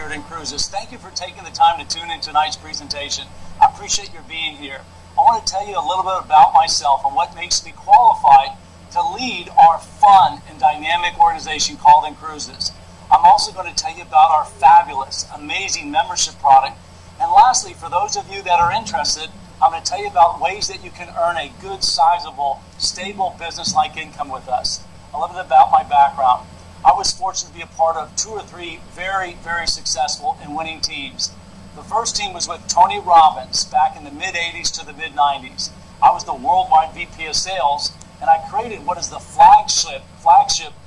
here at inCruises. Thank you for taking the time to tune in tonight's presentation. I appreciate your being here. I want to tell you a little bit about myself and what makes me qualified to lead our fun and dynamic organization called inCruises. I'm also going to tell you about our fabulous, amazing membership product. And lastly, for those of you that are interested, I'm going to tell you about ways that you can earn a good, sizable, stable business-like income with us. A little bit about my background. I was fortunate to be a part of 2 or 3 very, very successful and winning teams. The first team was with Tony Robbins back in the mid-'80s to the mid-'90s. I was the worldwide VP of sales, and I created what is the flagship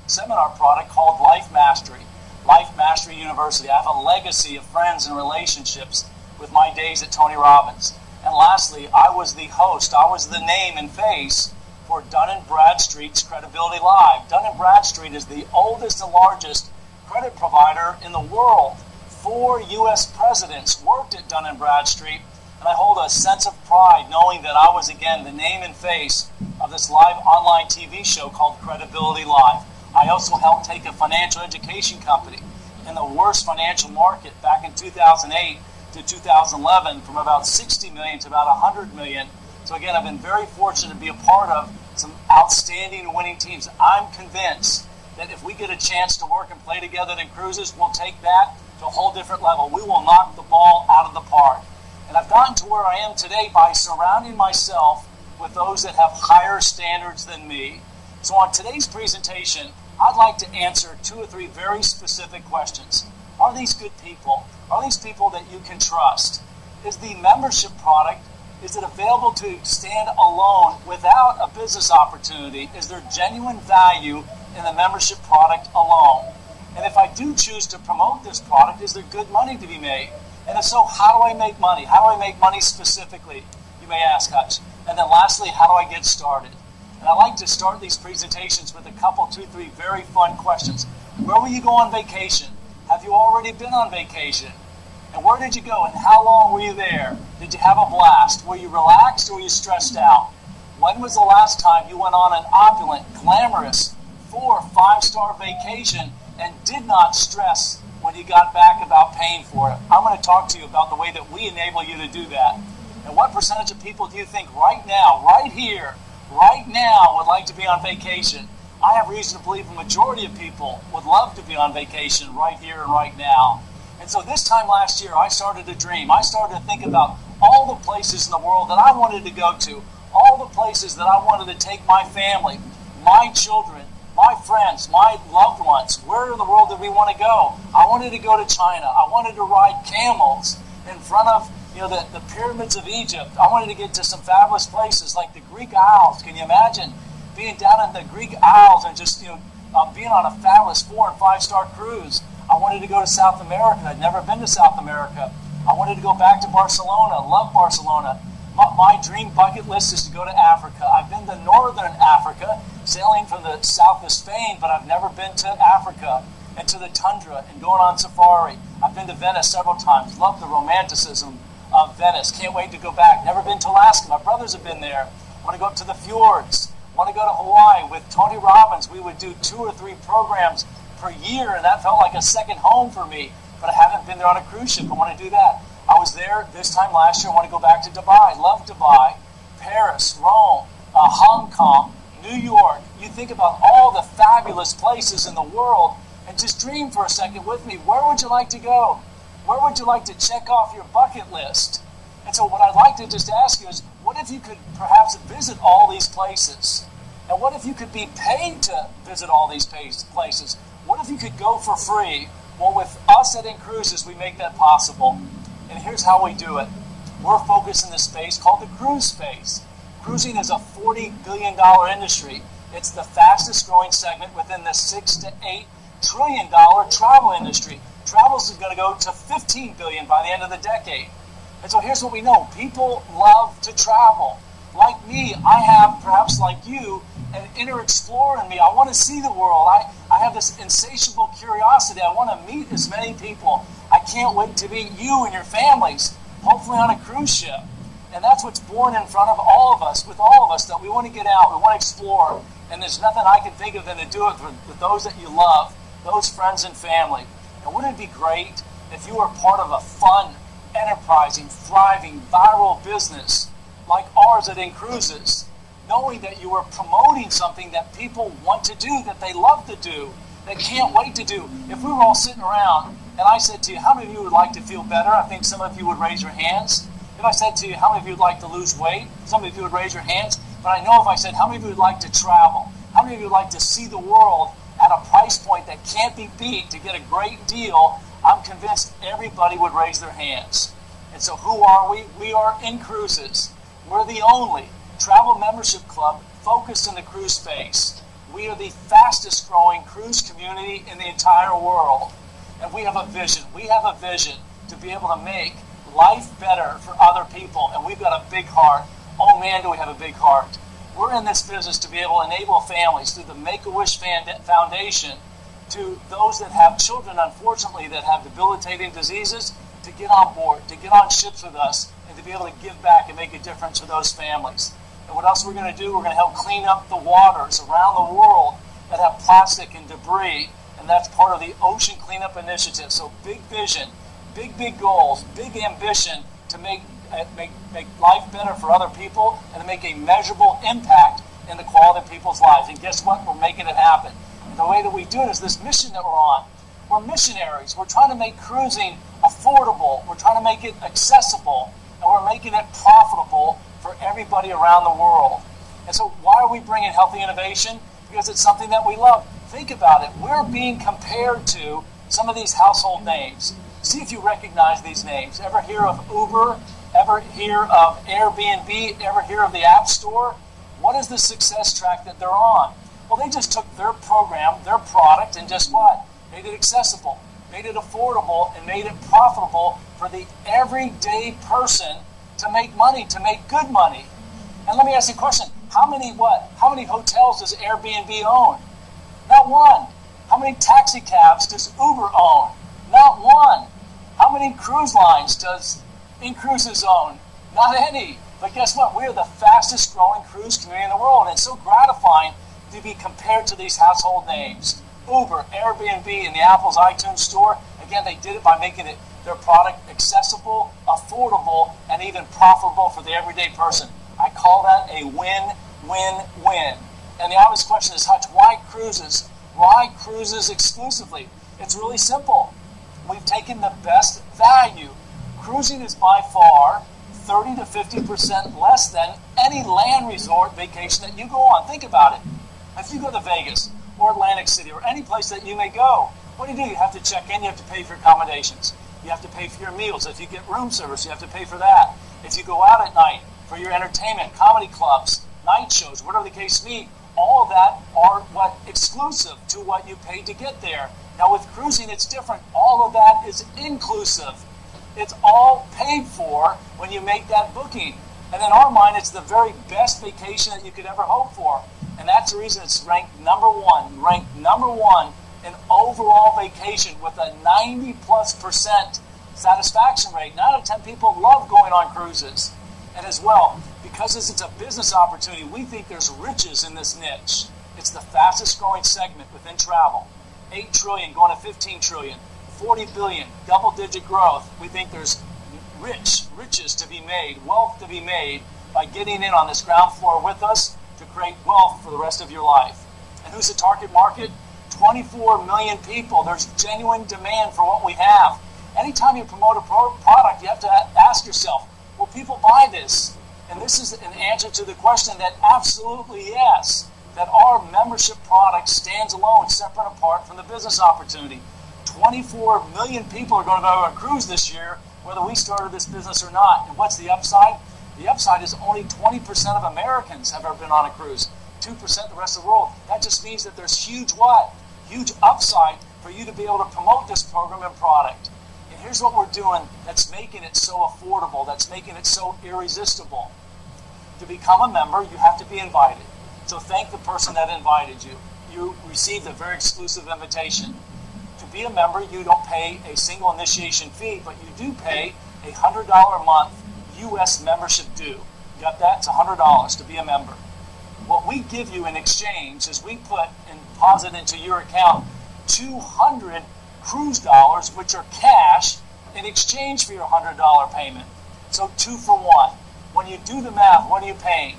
seminar product called Life Mastery University. I have a legacy of friends and relationships with my days at Tony Robbins. And lastly, I was the host. I was the name and face for Dun & Bradstreet's Credibility Live. Dun & Bradstreet is the oldest and largest credit provider in the world. 4 U.S. presidents worked at Dun & Bradstreet, and I hold a sense of pride knowing that I was, again, the name and face of this live online TV show called Credibility Live. I also helped take a financial education company in the worst financial market back in 2008 to 2011 from about 60 million to about 100 million. So again, I've been very fortunate to be a part of some outstanding winning teams. I'm convinced that if we get a chance to work and play together at inCruises, we'll take that to a whole different level. We will knock the ball out of the park. And I've gotten to where I am today by surrounding myself with those that have higher standards than me. So on today's presentation, I'd like to answer 2 or 3 very specific questions. Are these good people? Are these people that you can trust? Is the membership product, is it available to stand alone without a business opportunity? Is there genuine value in the membership product alone? And if I do choose to promote this product, is there good money to be made? And if so, how do I make money? How do I make money specifically? You may ask, Hutch. And then lastly, how do I get started? And I like to start these presentations with a couple, 2, 3 very fun questions. Where will you go on vacation? Have you already been on vacation? And where did you go and how long were you there? Did you have a blast? Were you relaxed or were you stressed out? When was the last time you went on an opulent, glamorous, 4- or 5-star vacation and did not stress when you got back about paying for it? I'm going to talk to you about the way that we enable you to do that. And what percentage of people do you think right now, right here, right now would like to be on vacation? I have reason to believe a majority of people would love to be on vacation right here and right now. And so this time last year, I started to dream. I started to think about all the places in the world that I wanted to go to, all the places that I wanted to take my family, my children, my friends, my loved ones. Where in the world did we want to go? I wanted to go to China. I wanted to ride camels in front of the pyramids of Egypt. I wanted to get to some fabulous places like the Greek Isles. Can you imagine being down in the Greek Isles and just being on a fabulous 4- and 5-star cruise? I wanted to go to South America. I'd never been to South America. I wanted to go back to Barcelona. Love Barcelona. My dream bucket list is to go to Africa. I've been to northern Africa, sailing from the south of Spain, but I've never been to Africa and to the tundra and going on safari. I've been to Venice several times. Love the romanticism of Venice. Can't wait to go back. Never been to Alaska. My brothers have been there. Want to go up to the fjords. Want to go to Hawaii. With Tony Robbins, we would do 2 or 3 programs per year, and that felt like a second home for me. But I haven't been there on a cruise ship. I want to do that. I was there this time last year. I want to go back to Dubai. Love Dubai. Paris, Rome, Hong Kong, New York. You think about all the fabulous places in the world and just dream for a second with me. Where would you like to go? Where would you like to check off your bucket list? And so what I'd like to just ask you is, what if you could perhaps visit all these places? And what if you could be paid to visit all these places? What if you could go for free? Well, with us at inCruises, we make that possible. And here's how we do it. We're focused in this space called the cruise space. Cruising is a $40 billion industry. It's the fastest growing segment within the $6 to $8 trillion travel industry. Travel is going to go to $15 billion by the end of the decade. And so here's what we know. People love to travel. Like me, I have, perhaps like you, an inner explorer in me. I want to see the world. I have this insatiable curiosity. I want to meet as many people. I can't wait to meet you and your families, hopefully on a cruise ship. And that's what's born in front of all of us, with all of us, that we want to get out, we want to explore. And there's nothing I can think of than to do it with those that you love, those friends and family. And wouldn't it be great if you are part of a fun, enterprising, thriving, viral business like ours at inCruises, knowing that you are promoting something that people want to do, that they love to do, that can't wait to do. If we were all sitting around and I said to you, how many of you would like to feel better? I think some of you would raise your hands. If I said to you, how many of you would like to lose weight? Some of you would raise your hands. But I know if I said, how many of you would like to travel? How many of you would like to see the world at a price point that can't be beat to get a great deal? I'm convinced everybody would raise their hands. And so who are we? We are inCruises. We're the only travel membership club focused in the cruise space. We are the fastest growing cruise community in the entire world. And we have a vision. We have a vision to be able to make life better for other people. And we've got a big heart. Oh man, do we have a big heart. We're in this business to be able to enable families through the Make-A-Wish Foundation to those that have children, unfortunately, that have debilitating diseases, to get on board, to get on ships with us, and to be able to give back and make a difference for those families. And what else we're going to do? We're going to help clean up the waters around the world that have plastic and debris, and that's part of the Ocean Cleanup Initiative. So big vision, big goals, big ambition to make life better for other people and to make a measurable impact in the quality of people's lives. And guess what? We're making it happen. And the way that we do it is this mission that we're on. We're missionaries. We're trying to make cruising affordable. We're trying to make it accessible. And we're making it profitable for everybody around the world. And so why are we bringing healthy innovation? Because it's something that we love. Think about it. We're being compared to some of these household names. See if you recognize these names. Ever hear of Uber? Ever hear of Airbnb? Ever hear of the App Store? What is the success track that they're on? Well, they just took their program, their product, and just what? Made it accessible, made it affordable, and made it profitable for the everyday person to make money, to make good money. And let me ask you a question. How many hotels does Airbnb own? Not one. How many taxi cabs does Uber own? Not one. How many cruise lines does inCruises own? Not any. But guess what? We are the fastest growing cruise community in the world. And it's so gratifying to be compared to these household names. Uber, Airbnb, and the Apple's iTunes Store. Again, they did it by making their product accessible, affordable, and even profitable for the everyday person. I call that a win-win-win. And the obvious question is, Hutch, why cruises? Why cruises exclusively? It's really simple. We've taken the best value. Cruising is by far 30 to 50% less than any land resort vacation that you go on. Think about it. If you go to Vegas or Atlantic City or any place that you may go, what do? You have to check in, you have to pay for accommodations. You have to pay for your meals. If you get room service, you have to pay for that. If you go out at night for your entertainment, comedy clubs, night shows, whatever the case may be, all of that are exclusive to what you paid to get there. Now with cruising, it's different. All of that is inclusive. It's all paid for when you make that booking. And in our mind, it's the very best vacation that you could ever hope for. And that's the reason it's ranked number one in overall vacation with a 90+% satisfaction rate. 9 out of 10 people love going on cruises. And as well, because it's a business opportunity, we think there's riches in this niche. It's the fastest growing segment within travel. 8 trillion going to 15 trillion, 40 billion, double-digit growth. We think there's riches to be made, wealth to be made by getting in on this ground floor with us to create wealth for the rest of your life. And who's the target market? 24 million people. There's genuine demand for what we have. Anytime you promote a product, you have to ask yourself, will people buy this? And this is an answer to the question that absolutely yes, that our membership product stands alone, separate and apart from the business opportunity. 24 million people are going to go on a cruise this year, whether we started this business or not. And what's the upside? The upside is only 20% of Americans have ever been on a cruise. 2% the rest of the world. That just means that there's huge upside for you to be able to promote this program and product. And here's what we're doing that's making it so affordable, that's making it so irresistible. To become a member, you have to be invited. So thank the person that invited you. You received a very exclusive invitation. To be a member, you don't pay a single initiation fee, but you do pay a $100 a month U.S. membership due. You got that? It's $100 to be a member. What we give you in exchange is we put and deposit into your account 200 cruise dollars, which are cash, in exchange for your $100 payment. So 2 for 1. When you do the math, what are you paying?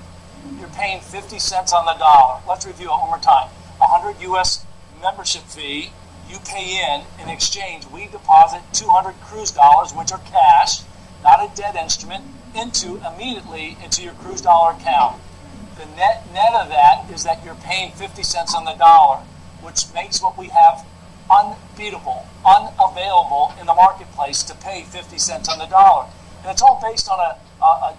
You're paying 50 cents on the dollar. Let's review it one more time. 100 US membership fee, you pay in exchange, we deposit 200 cruise dollars, which are cash, not a debt instrument, immediately into your cruise dollar account. The net of that is that you're paying 50 cents on the dollar, which makes what we have unbeatable, unavailable in the marketplace to pay 50 cents on the dollar. And it's all based on a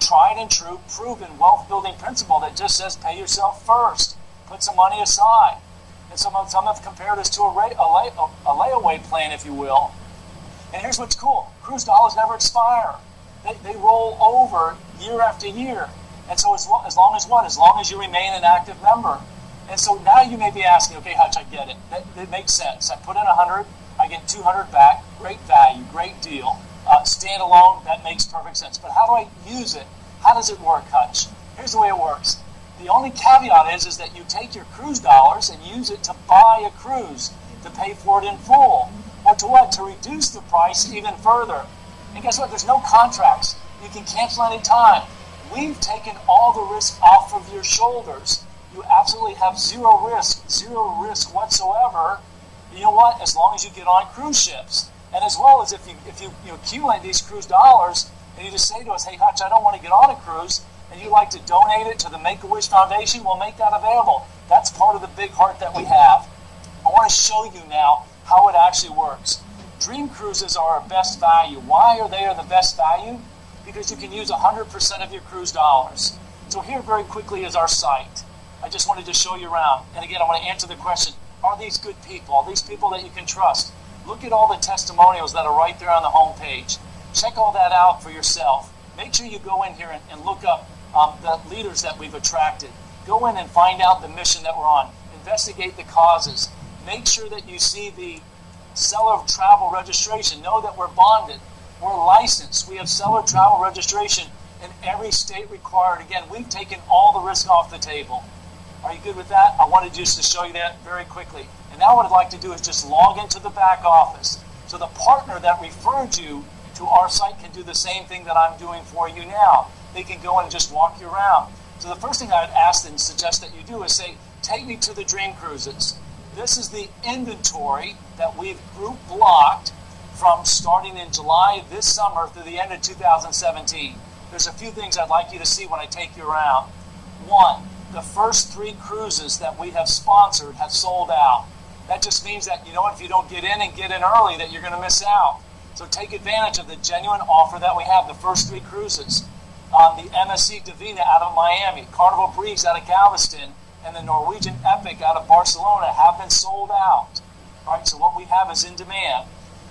tried and true, proven wealth building principle that just says pay yourself first, put some money aside. And some have compared us to a layaway plan, if you will. And here's what's cool. Cruise dollars never expire. They roll over year after year. And so as long as you remain an active member. And so now you may be asking, okay, Hutch, I get it. That makes sense. I put in 100, I get 200 back. Great value, great deal. Standalone, that makes perfect sense. But how do I use it? How does it work, Hutch? Here's the way it works. The only caveat is that you take your cruise dollars and use it to buy a cruise, to pay for it in full, or to what? To reduce the price even further. And guess what? There's no contracts. You can cancel any time. We've taken all the risk off of your shoulders. You absolutely have zero risk whatsoever. You know what? As long as you get on cruise ships. And as well as if you accumulate these cruise dollars and you just say to us, hey, Hutch, I don't want to get on a cruise, and you'd like to donate it to the Make-A-Wish Foundation, we'll make that available. That's part of the big heart that we have. I want to show you now how it actually works. Dream Cruises are our best value. Why are they the best value? Because you can use 100% of your cruise dollars. So here very quickly is our site. I just wanted to show you around. And again, I want to answer the question, are these good people? Are these people that you can trust? Look at all the testimonials that are right there on the home page. Check all that out for yourself. Make sure you go in here and look up the leaders that we've attracted. Go in and find out the mission that we're on. Investigate the causes. Make sure that you see the seller of travel registration. Know that we're bonded. We're licensed. We have seller travel registration in every state required. Again, we've taken all the risk off the table. Are you good with that? I wanted just to show you that very quickly. And now what I'd like to do is just log into the back office. So the partner that referred you to our site can do the same thing that I'm doing for you now. They can go and just walk you around. So the first thing I'd ask and suggest that you do is say, take me to the Dream Cruises. This is the inventory that we've group blocked from starting in July this summer through the end of 2017. There's a few things I'd like you to see when I take you around. One, the first 3 cruises that we have sponsored have sold out. That just means that, you know what, if you don't get in early, that you're going to miss out. So take advantage of the genuine offer that we have, the first 3 cruises. The MSC Divina out of Miami, Carnival Breeze out of Galveston, and the Norwegian Epic out of Barcelona have been sold out. All right, so what we have is in demand.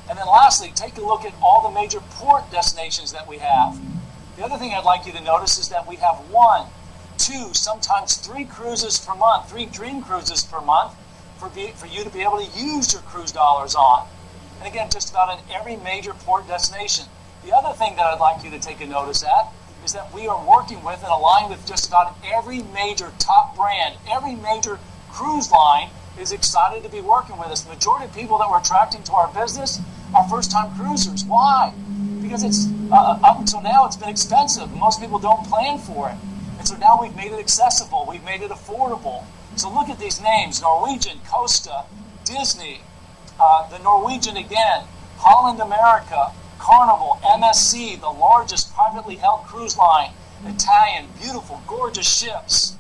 And then lastly, take a look at all the major port destinations that we have. The other thing I'd like you to notice is that we have 1, 2, sometimes 3 cruises per month, 3 Dream Cruises per month for you to be able to use your cruise dollars on. And again, just about in every major port destination. The other thing that I'd like you to take a notice at is that we are working with and aligned with just about every major top brand. Every major cruise line is excited to be working with us. The majority of people that we're attracting to our business are first-time cruisers. Why? Because it's up until now it's been expensive. Most people don't plan for it. And so now we've made it accessible. We've made it affordable. So look at these names: Norwegian, Costa, Disney, the Norwegian again, Holland America, Carnival, MSC, the largest privately held cruise line, Italian, beautiful, gorgeous ships.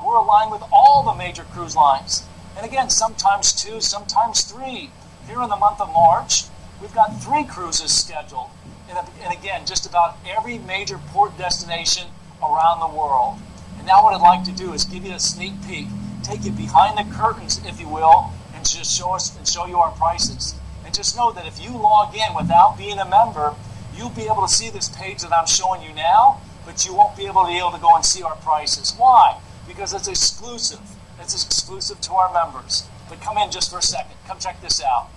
We're aligned with all the major cruise lines. And again, sometimes 2, sometimes 3. Here in the month of March, we've got 3 cruises scheduled. And again, just about every major port destination around the world. And now what I'd like to do is give you a sneak peek, take you behind the curtains, if you will, and just show you our prices. And just know that if you log in without being a member, you'll be able to see this page that I'm showing you now, but you won't be able to go and see our prices. Why? Because it's exclusive. It's exclusive to our members. But come in just for a second. Come check this out.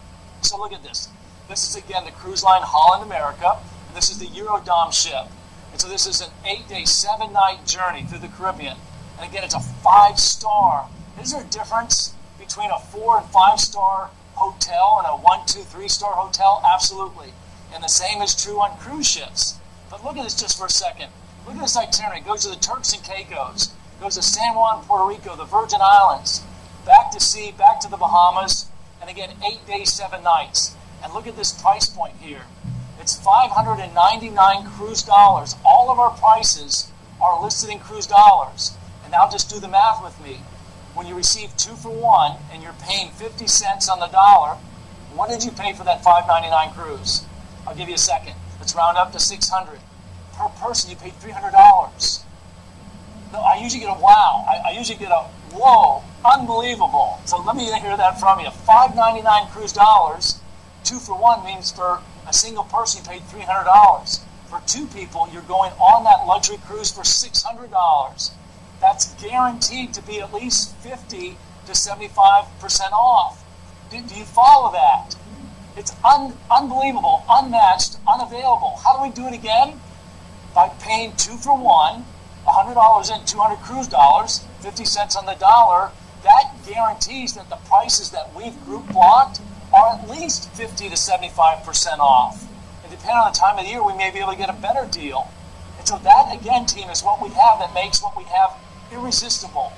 So look at this. This is, again, the cruise line Holland America. And this is the Eurodom ship. And so this is an 8-day, 7-night journey through the Caribbean. And again, it's a 5-star. Is there a difference between a 4- and 5-star hotel in a 1, 2, 3-star hotel? Absolutely. And the same is true on cruise ships. But look at this just for a second. Look at this itinerary. It goes to the Turks and Caicos, goes to San Juan, Puerto Rico, the Virgin Islands, back to sea, back to the Bahamas, and again, 8 days, 7 nights. And look at this price point here. It's 599 cruise dollars. All of our prices are listed in cruise dollars. And now just do the math with me. When you receive 2 for 1 and you're paying 50 cents on the dollar, what did you pay for that $5.99 cruise? I'll give you a second. Let's round up to 600. Per person, you paid $300. No, I usually get a wow. I usually get a whoa, unbelievable. So let me hear that from you. $5.99 cruise dollars, 2 for 1 means for a single person you paid $300. For 2 people, you're going on that luxury cruise for $600. That's guaranteed to be at least 50 to 75% off. Do you follow that? It's unbelievable, unmatched, unavailable. How do we do it again? By paying 2 for 1, $100 in, 200 cruise dollars, 50 cents on the dollar. That guarantees that the prices that we've group blocked are at least 50 to 75% off. And depending on the time of the year, we may be able to get a better deal. And so that, again, team, is what we have that makes what we have irresistible,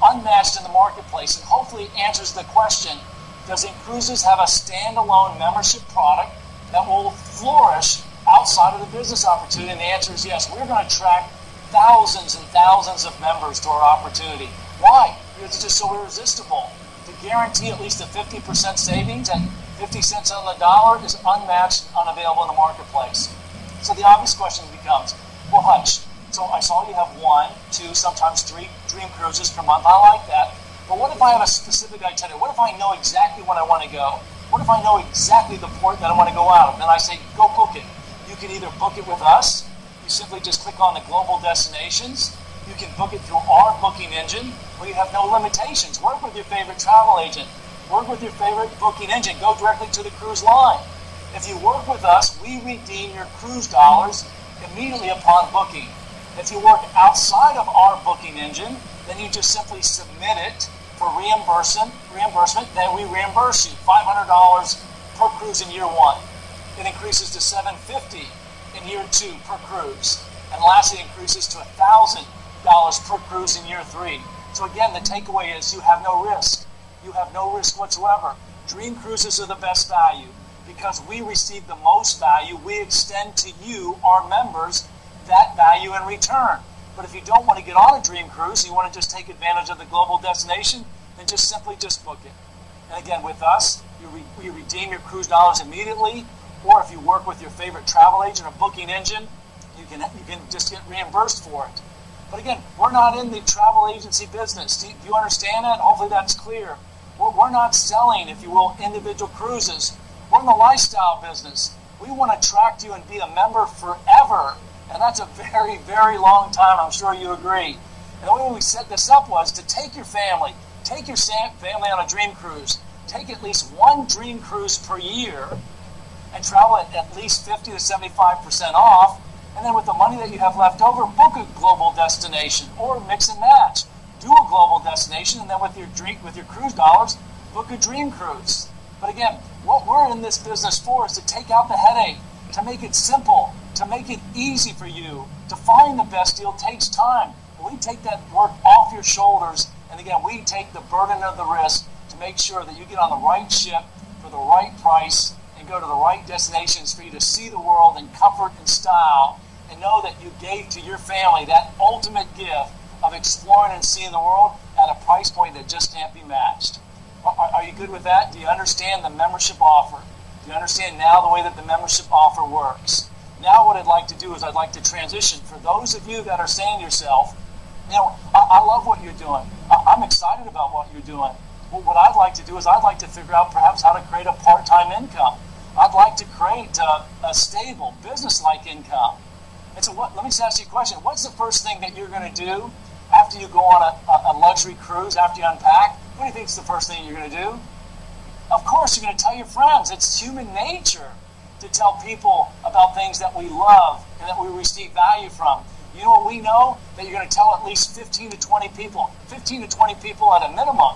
unmatched in the marketplace, and hopefully answers the question, does inCruises have a standalone membership product that will flourish outside of the business opportunity? And the answer is yes. We're going to attract thousands and thousands of members to our opportunity. Why? Because it's just so irresistible. To guarantee at least a 50% savings and 50 cents on the dollar is unmatched, unavailable in the marketplace. So the obvious question becomes, well, Hutch, so I saw you have 1, 2, sometimes 3 dream cruises per month. I like that. But what if I have a specific itinerary? What if I know exactly when I want to go? What if I know exactly the port that I want to go out of? Then I say, go book it. You can either book it with us. You simply just click on the global destinations. You can book it through our booking engine, where you have no limitations. Work with your favorite travel agent. Work with your favorite booking engine. Go directly to the cruise line. If you work with us, we redeem your cruise dollars immediately upon booking. If you work outside of our booking engine, then you just simply submit it for reimbursement, then we reimburse you $500 per cruise in year 1. It increases to $750 in year 2 per cruise. And lastly, it increases to $1,000 per cruise in year 3. So again, the takeaway is you have no risk. You have no risk whatsoever. Dream Cruises are the best value because we receive the most value. We extend to you, our members, that value in return. But if you don't want to get on a dream cruise, you want to just take advantage of the global destination, then just simply book it. And again, with us, you redeem your cruise dollars immediately, or if you work with your favorite travel agent or booking engine, you can just get reimbursed for it. But again, we're not in the travel agency business. Do you understand that? Hopefully that's clear. We're not selling, if you will, individual cruises. We're in the lifestyle business. We want to attract you and be a member forever. And that's a very, very long time. I'm sure you agree. And the way we set this up was to take your family on a dream cruise, take at least 1 dream cruise per year, and travel at least 50 to 75% off. And then with the money that you have left over, book a global destination or mix and match. Do a global destination, and then with your cruise dollars, book a dream cruise. But again, what we're in this business for is to take out the headache, to make it simple, to make it easy for you. To find the best deal takes time. We take that work off your shoulders, and again, we take the burden of the risk to make sure that you get on the right ship for the right price and go to the right destinations for you to see the world in comfort and style, and know that you gave to your family that ultimate gift of exploring and seeing the world at a price point that just can't be matched. Are you good with that? Do you understand the membership offer? Do you understand now the way that the membership offer works? Now what I'd like to do is I'd like to transition. For those of you that are saying to yourself, I love what you're doing. I'm excited about what you're doing. Well, what I'd like to do is I'd like to figure out perhaps how to create a part-time income. I'd like to create a stable, business-like income. And so let me just ask you a question. What's the first thing that you're going to do after you go on a luxury cruise, after you unpack? What do you think is the first thing you're going to do? Of course, you're going to tell your friends. It's human nature to tell people about things that we love and that we receive value from. You know what we know? That you're going to tell at least 15 to 20 people. 15 to 20 people at a minimum.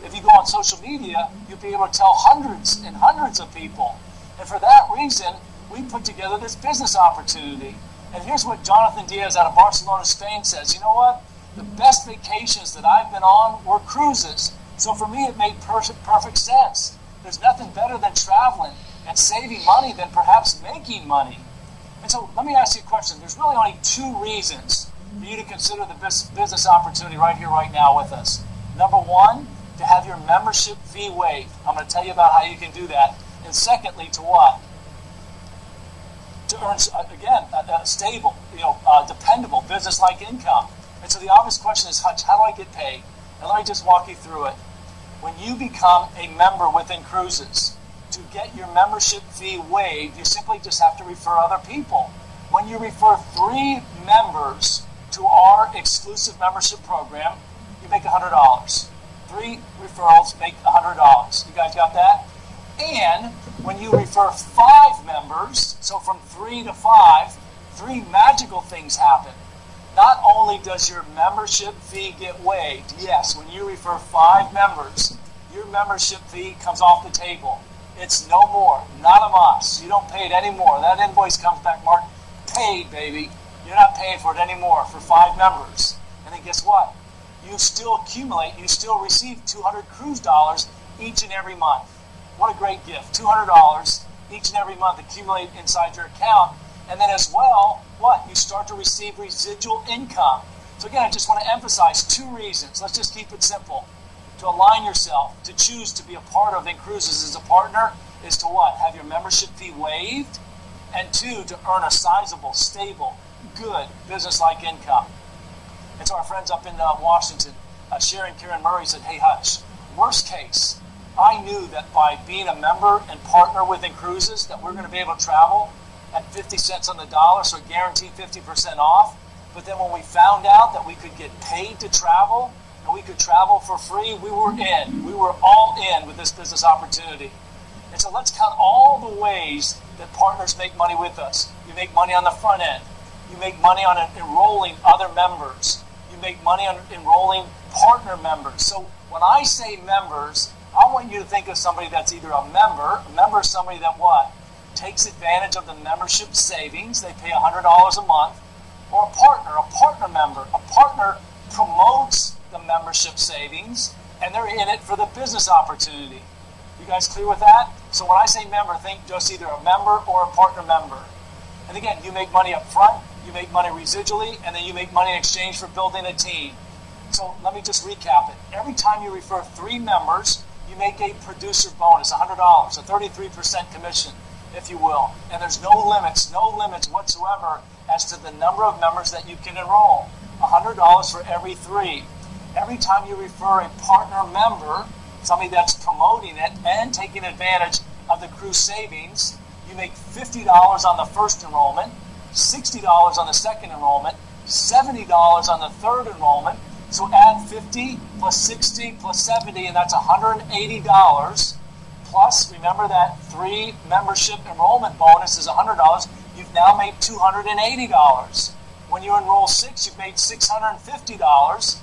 If you go on social media, you'll be able to tell hundreds and hundreds of people. And for that reason, we put together this business opportunity. And here's what Jonathan Diaz out of Barcelona, Spain says. You know what? The best vacations that I've been on were cruises. So for me, it made perfect sense. There's nothing better than traveling and saving money than perhaps making money. And so let me ask you a question. There's really only two reasons for you to consider the business opportunity right here, right now with us. Number one, to have your membership fee waived. I'm going to tell you about how you can do that. And secondly, to what? To earn, again, a stable, dependable business-like income. And so the obvious question is, Hutch, how do I get paid? And let me just walk you through it. When you become a member with inCruises, to get your membership fee waived, you simply just have to refer other people. When you refer 3 members to our exclusive membership program, you make $100. 3 referrals make $100. You guys got that? And when you refer 5 members, so from 3 to 5, 3 magical things happen. Not only does your membership fee get waived, yes, when you refer 5 members, your membership fee comes off the table. It's no more, not a must. You don't pay it anymore. That invoice comes back marked paid, baby. You're not paying for it anymore for 5 members. And then guess what? You still accumulate, you still receive $200 cruise dollars each and every month. What a great gift. $200 each and every month accumulate inside your account. And then as well, what? You start to receive residual income. So again, I just want to emphasize 2 reasons. Let's just keep it simple. To align yourself, to choose to be a part of inCruises as a partner is to what? Have your membership fee waived. And 2, to earn a sizable, stable, good business-like income. And so our friends up in Washington, Sherry and Karen Murray said, hey Hutch, worst case, I knew that by being a member and partner with inCruises that we're going to be able to travel at 50 cents on the dollar, so guaranteed 50% off. But then when we found out that we could get paid to travel and we could travel for free, we were in. We were all in with this business opportunity. And so let's count all the ways that partners make money with us. You make money on the front end. You make money on enrolling other members. You make money on enrolling partner members. So when I say members, I want you to think of somebody that's either a member. A member is somebody that what? Takes advantage of the membership savings. They pay $100 a month. Or a partner member. A partner promotes the membership savings, and they're in it for the business opportunity. You guys clear with that? So when I say member, think just either a member or a partner member. And again, you make money up front, you make money residually, and then you make money in exchange for building a team. So let me just recap it. Every time you refer 3 members, you make a producer bonus, $100, a 33% commission, if you will. And there's no limits whatsoever as to the number of members that you can enroll. $100 for every 3. Every time you refer a partner member, somebody that's promoting it and taking advantage of the cruise savings, you make $50 on the first enrollment, $60 on the second enrollment, $70 on the third enrollment. So add 50 plus 60 plus 70, and that's $180. Plus, remember that 3 membership enrollment bonus is $100. You've now made $280. When you enroll 6, you've made $650.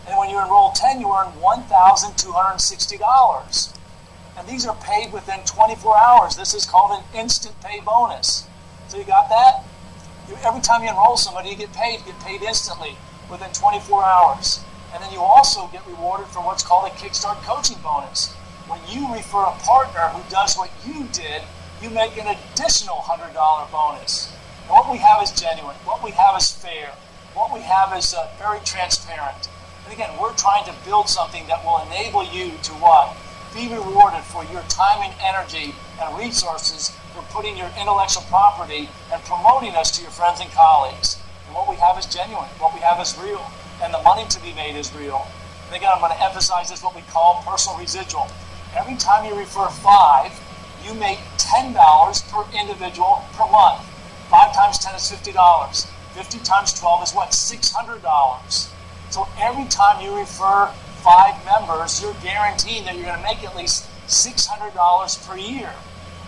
And when you enroll 10, you earn $1,260. And these are paid within 24 hours. This is called an instant pay bonus. So you got that? Every time you enroll somebody, you get paid instantly within 24 hours. And then you also get rewarded for what's called a Kickstart coaching bonus. When you refer a partner who does what you did, you make an additional $100 bonus. And what we have is genuine. What we have is fair. What we have is very transparent. And again, we're trying to build something that will enable you to what? Be rewarded for your time and energy and resources for putting your intellectual property and promoting us to your friends and colleagues. And what we have is genuine. What we have is real. And the money to be made is real. And again, I'm going to emphasize this, what we call personal residual. Every time you refer 5, you make $10 per individual per month. 5 times 10 is $50. 50 times 12 is what? $600. So every time you refer 5 members, you're guaranteeing that you're going to make at least $600 per year.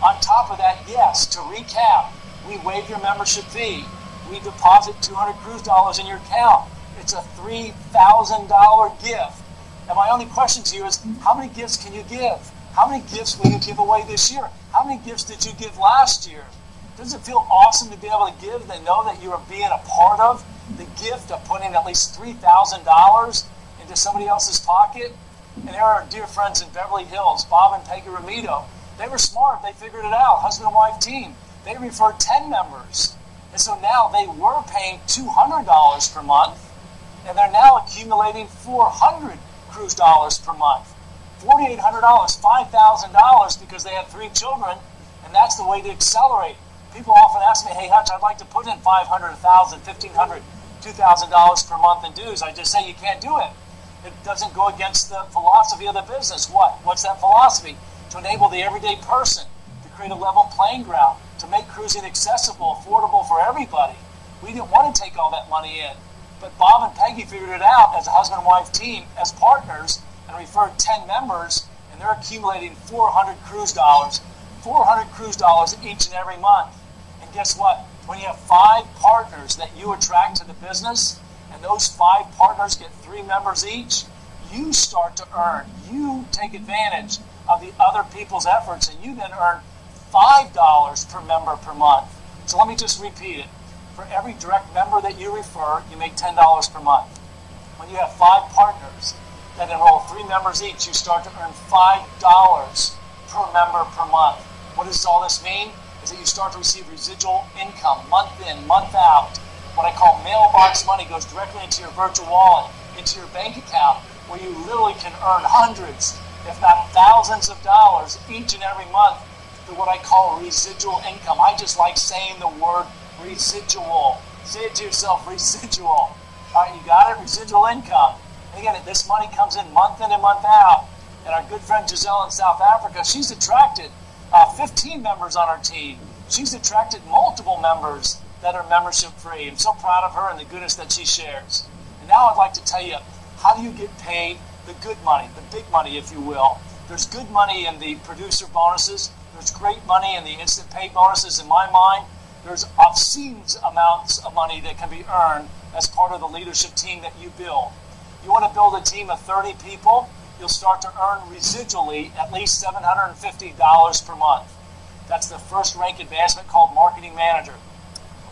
On top of that, yes, to recap, we waive your membership fee. We deposit $200 cruise dollars in your account. It's a $3,000 gift. And my only question to you is, how many gifts can you give? How many gifts will you give away this year? How many gifts did you give last year? Does it feel awesome to be able to give and know that you are being a part of the gift of putting at least $3,000 into somebody else's pocket? And there are dear friends in Beverly Hills, Bob and Peggy Ramito. They were smart. They figured it out. Husband and wife team. They referred 10 members. And so now they were paying $200 per month, and they're now accumulating $400 cruise dollars per month. $4,800, $5,000 because they have 3 children, and that's the way to accelerate. People often ask me, hey, Hutch, I'd like to put in $500, $1,000, $1,500, $2,000 per month in dues. I just say you can't do it. It doesn't go against the philosophy of the business. What's that philosophy? To enable the everyday person, to create a level playing ground, to make cruising accessible, affordable for everybody. We didn't want to take all that money in. But Bob and Peggy figured it out as a husband and wife team, as partners, and referred 10 members, and they're accumulating 400 cruise dollars, 400 cruise dollars each and every month. And guess what? When you have 5 partners that you attract to the business, and those 5 partners get 3 members each, you start to earn. You take advantage of the other people's efforts, and you then earn $5 per member per month. So let me just repeat it. For every direct member that you refer, you make $10 per month. When you have 5 partners that enroll 3 members each, you start to earn $5 per member per month. What does all this mean? Is that you start to receive residual income month in, month out. What I call mailbox money goes directly into your virtual wallet, into your bank account, where you literally can earn hundreds, if not thousands of dollars each and every month through what I call residual income. I just like saying the word residual. Say it to yourself, residual. All right, you got it? Residual income. And again, this money comes in and month out. And our good friend Giselle in South Africa, she's attracted 15 members on our team. She's attracted multiple members that are membership free. I'm so proud of her and the goodness that she shares. And now I'd like to tell you, how do you get paid the good money, the big money, if you will? There's good money in the producer bonuses. There's great money in the instant pay bonuses. In my mind, there's obscene amounts of money that can be earned as part of the leadership team that you build. You want to build a team of 30 people, you'll start to earn residually at least $750 per month. That's the first rank advancement called Marketing Manager.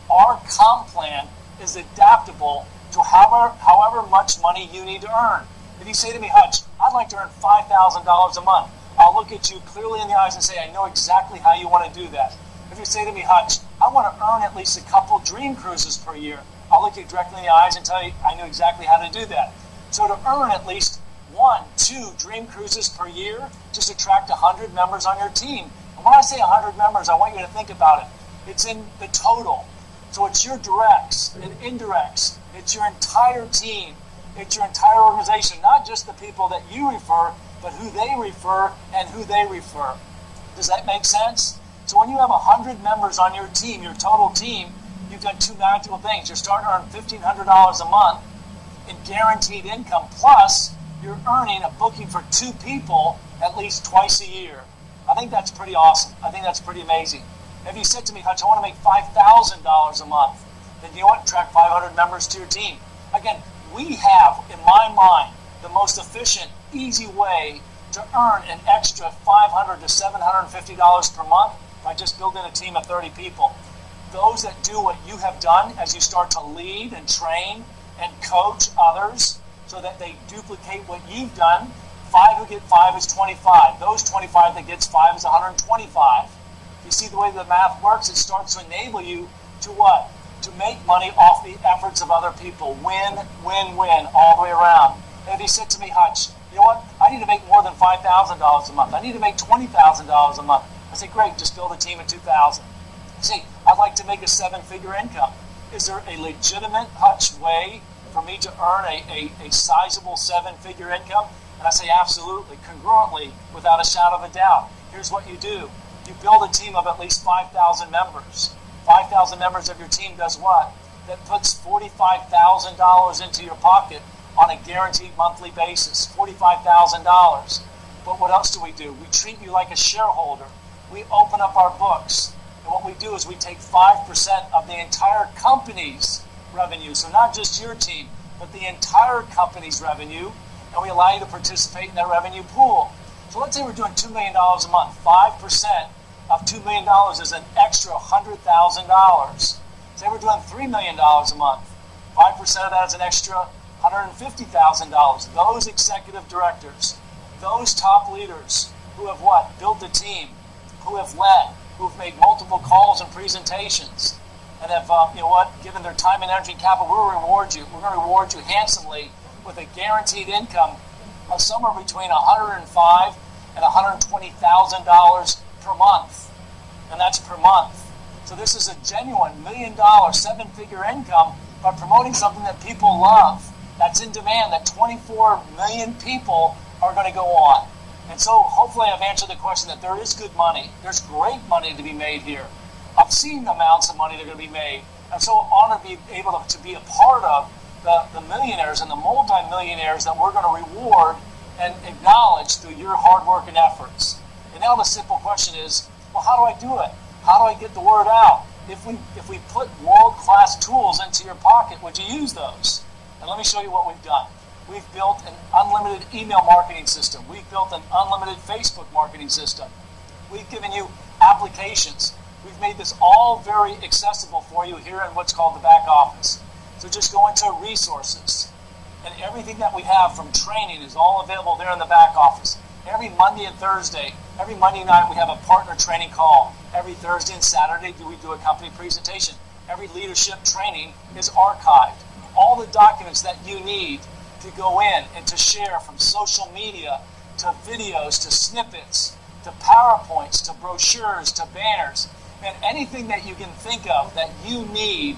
Our comp plan is adaptable to however much money you need to earn. If you say to me, Hutch, I'd like to earn $5,000 a month, I'll look at you clearly in the eyes and say, I know exactly how you want to do that. If you say to me, Hutch, I want to earn at least a couple dream cruises per year, I'll look you directly in the eyes and tell you I know exactly how to do that. So to earn at least 1, 2 dream cruises per year, just attract 100 members on your team. And when I say 100 members, I want you to think about it. It's in the total. So it's your directs and indirects. It's your entire team. It's your entire organization, not just the people that you refer, but who they refer and who they refer. Does that make sense? So when you have 100 members on your team, your total team, you've done 2 magical things. You're starting to earn $1,500 a month in guaranteed income, plus you're earning a booking for 2 people at least twice a year. I think that's pretty awesome. I think that's pretty amazing. If you said to me, Hutch, I want to make $5,000 a month, then you know what? Attract 500 members to your team. Again, we have, in my mind, the most efficient, easy way to earn an extra $500 to $750 per month by just building a team of 30 people. Those that do what you have done as you start to lead and train and coach others so that they duplicate what you've done, 5 who get 5 is 25. Those 25 that gets 5 is 125. You see the way the math works? It starts to enable you to what? To make money off the efforts of other people. Win, win, win, all the way around. And if you said to me, Hutch, you know what? I need to make more than $5,000 a month. I need to make $20,000 a month. I say, great, just build a team of 2,000. See, I'd like to make a 7-figure income. Is there a legitimate, Hutch, way for me to earn a sizable 7-figure income? And I say, absolutely, congruently, without a shadow of a doubt. Here's what you do. You build a team of at least 5,000 members. 5,000 members of your team does what? That puts $45,000 into your pocket on a guaranteed monthly basis. $45,000. But what else do? We treat you like a shareholder. We open up our books. And what we do is we take 5% of the entire company's revenue. So not just your team, but the entire company's revenue. and we allow you to participate in that revenue pool. So let's say we're doing $2 million a month. 5% of $2 million is an extra $100,000. Say we're doing $3 million a month. 5% of that is an extra $150,000. Those executive directors, those top leaders who have what? Built a team, who have led, who have made multiple calls and presentations, and have, given their time and energy and capital, we're going to reward you. We're going to reward you handsomely with a guaranteed income of somewhere between $105,000 and $120,000 per month. And that's per month. So this is a genuine $1 million, 7-figure income by promoting something that people love, that's in demand, that 24 million people are going to go on. And so hopefully I've answered the question that there is good money. There's great money to be made here. I've seen the amounts of money that are going to be made. I'm so honored to be able to be a part of the millionaires and the multi-millionaires that we're going to reward and acknowledge through your hard work and efforts. And now the simple question is, well, how do I do it? How do I get the word out? If we put world-class tools into your pocket, would you use those? And let me show you what we've done. We've built an unlimited email marketing system. We've built an unlimited Facebook marketing system. We've given you applications. We've made this all very accessible for you here in what's called the back office. So just go into resources. And everything that we have from training is all available there in the back office. Every Monday and Thursday, every Monday night we have a partner training call. Every Thursday and Saturday we do a company presentation. Every leadership training is archived. All the documents that you need to go in and to share, from social media to videos to snippets to PowerPoints to brochures to banners, and anything that you can think of that you need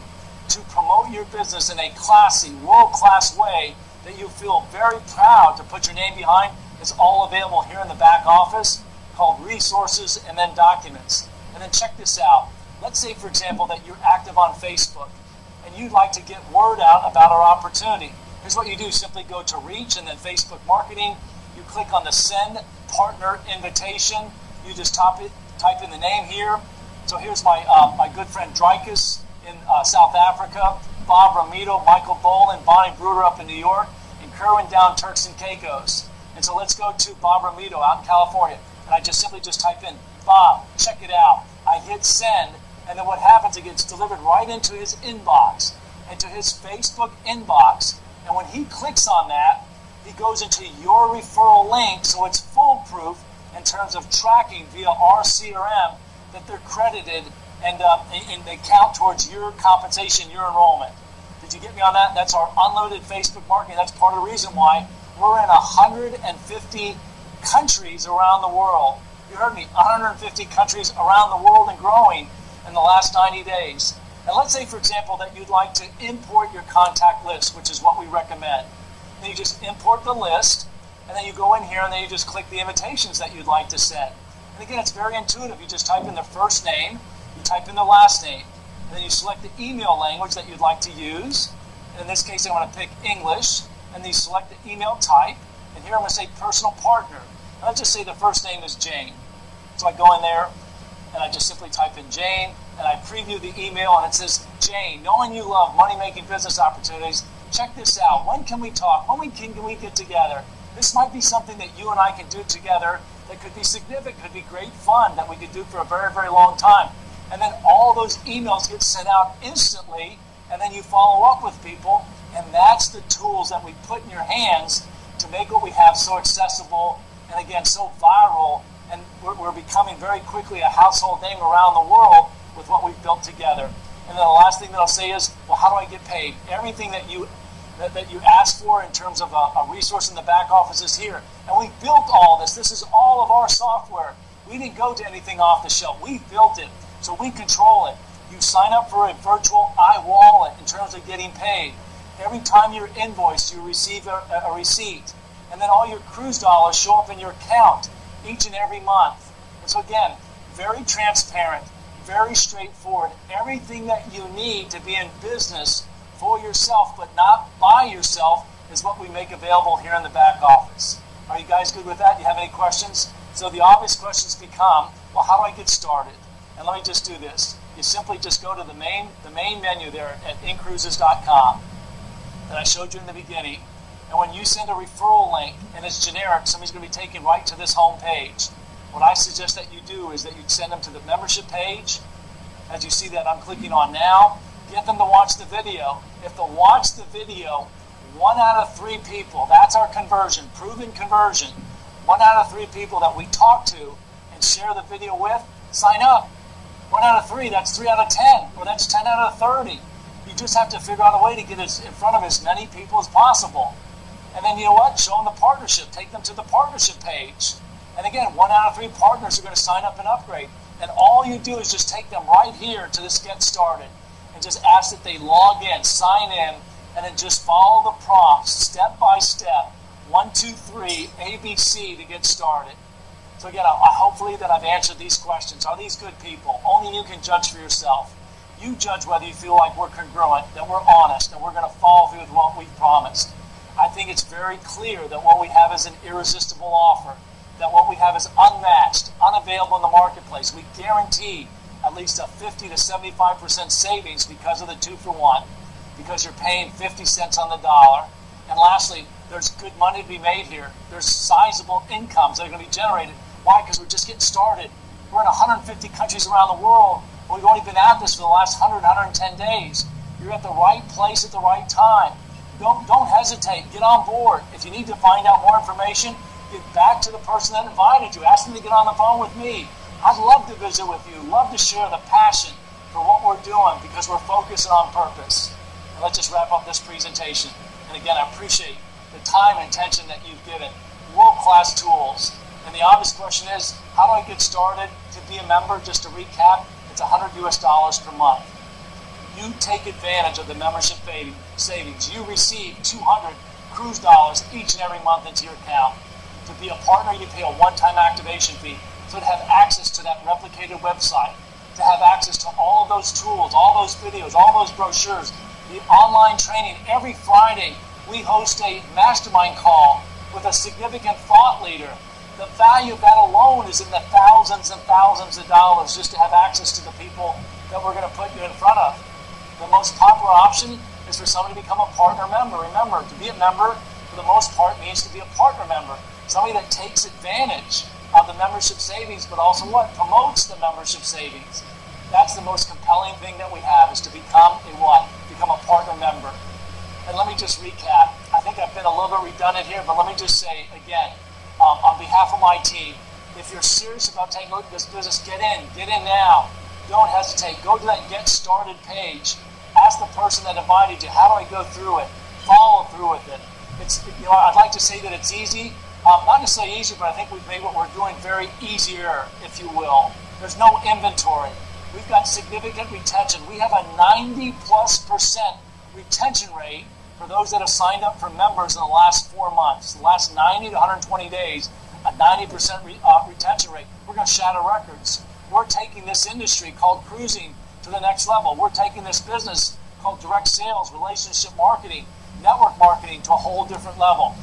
to promote your business in a classy, world-class way that you feel very proud to put your name behind is all available here in the back office, called resources and then documents. And then check this out. Let's say, for example, that you're active on Facebook and you'd like to get word out about our opportunity. Here's what you do. Simply go to Reach and then Facebook Marketing. You click on the Send Partner Invitation. You just type in the name here. So here's my good friend Dreykus in South Africa, Bob Ramito, Michael Bolin, Bonnie Bruder up in New York, and Kerwin down Turks and Caicos. And so let's go to Bob Ramito out in California. And I just simply type in, Bob, check it out. I hit send, and then what happens, it gets delivered right into his inbox, into his Facebook inbox. And when he clicks on that, he goes into your referral link, so it's foolproof in terms of tracking via our CRM that they're credited and they count towards your compensation, your enrollment. Did you get me on that? That's our unlimited Facebook marketing. That's part of the reason why we're in 150 countries around the world. You heard me, 150 countries around the world and growing in the last 90 days. And let's say, for example, that you'd like to import your contact list, which is what we recommend. Then you just import the list, and then you go in here and then you just click the invitations that you'd like to send. And again, it's very intuitive. You just type in the first name, you type in the last name, and then you select the email language that you'd like to use. And in this case, I want to pick English, and then you select the email type. And here I'm going to say personal partner. And let's just say the first name is Jane. So I go in there, and I just simply type in Jane, and I preview the email, and it says, Jane, knowing you love money-making business opportunities, check this out. When can we talk? When can we get together? This might be something that you and I can do together that could be significant, could be great fun, that we could do for a very, very long time. And then all those emails get sent out instantly, and then you follow up with people, and that's the tools that we put in your hands to make what we have so accessible and, again, so viral. And we're becoming very quickly a household name around the world with what we've built together. And then the last thing that I'll say is, well, how do I get paid? Everything that you ask for in terms of a resource in the back office is here. And we built all this. This is all of our software. We didn't go to anything off the shelf. We built it, so we control it. You sign up for a virtual iWallet in terms of getting paid. Every time you're invoiced, you receive a receipt. And then all your cruise dollars show up in your account each and every month. And so again, very transparent, very straightforward. Everything that you need to be in business for yourself, but not by yourself, is what we make available here in the back office. Are you guys good with that? Do you have any questions? So the obvious questions become, well, how do I get started? And let me just do this. You simply just go to the main menu there at inCruises.com that I showed you in the beginning. And when you send a referral link and it's generic, somebody's going to be taken right to this home page. What I suggest that you do is that you send them to the membership page. As you see that I'm clicking on now, get them to watch the video. If they watch the video, 1 out of 3 people, that's our conversion, proven conversion. 1 out of 3 people that we talk to and share the video with, sign up. 1 out of 3, that's 3 out of 10, or that's 10 out of 30. You just have to figure out a way to get it in front of as many people as possible. And then you know what? Show them the partnership. Take them to the partnership page. And again, 1 out of 3 partners are going to sign up and upgrade. And all you do is just take them right here to this Get Started and just ask that they log in, sign in, and then just follow the prompts step by step. 1, 2, 3, ABC to get started. So again, hopefully that I've answered these questions. Are these good people? Only you can judge for yourself. You judge whether you feel like we're congruent, that we're honest, and we're going to follow through with what we've promised. I think it's very clear that what we have is an irresistible offer, that what we have is unmatched, unavailable in the marketplace. We guarantee at least a 50 to 75% savings because of the 2-for-1, because you're paying 50 cents on the dollar. And lastly, there's good money to be made here. There's sizable incomes that are going to be generated. Why? Because we're just getting started. We're in 150 countries around the world. We've only been at this for the last 100, 110 days. You're at the right place at the right time. Don't hesitate. Get on board. If you need to find out more information, get back to the person that invited you. Ask them to get on the phone with me. I'd love to visit with you. Love to share the passion for what we're doing because we're focused on purpose. And let's just wrap up this presentation. And again, I appreciate the time and attention that you've given. World-class tools. And the obvious question is, how do I get started to be a member? Just to recap, it's $100 per month. You take advantage of the membership savings. You receive 200 cruise dollars each and every month into your account. To be a partner, you pay a one-time activation fee. So to have access to that replicated website, to have access to all of those tools, all those videos, all those brochures, the online training. Every Friday, we host a mastermind call with a significant thought leader. The value of that alone is in the thousands and thousands of dollars just to have access to the people that we're going to put you in front of. The most popular option is for somebody to become a partner member. Remember, to be a member, for the most part, means to be a partner member. Somebody that takes advantage of the membership savings, but also what? Promotes the membership savings. That's the most compelling thing that we have, is to become a what? Become a partner member. And let me just recap. I think I've been a little bit redundant here, but let me just say again, on behalf of my team, if you're serious about taking a look at this business, get in now. Don't hesitate. Go to that Get Started page. Ask the person that invited you, how do I go through it? Follow through with it. I'd like to say that it's easy. Not necessarily easy, but I think we've made what we're doing very easier, if you will. There's no inventory. We've got significant retention. We have a 90+% retention rate for those that have signed up for members in the last 4 months. The last 90 to 120 days, a 90% retention rate. We're going to shatter records. We're taking this industry called cruising to the next level. We're taking this business called direct sales, relationship marketing, network marketing to a whole different level.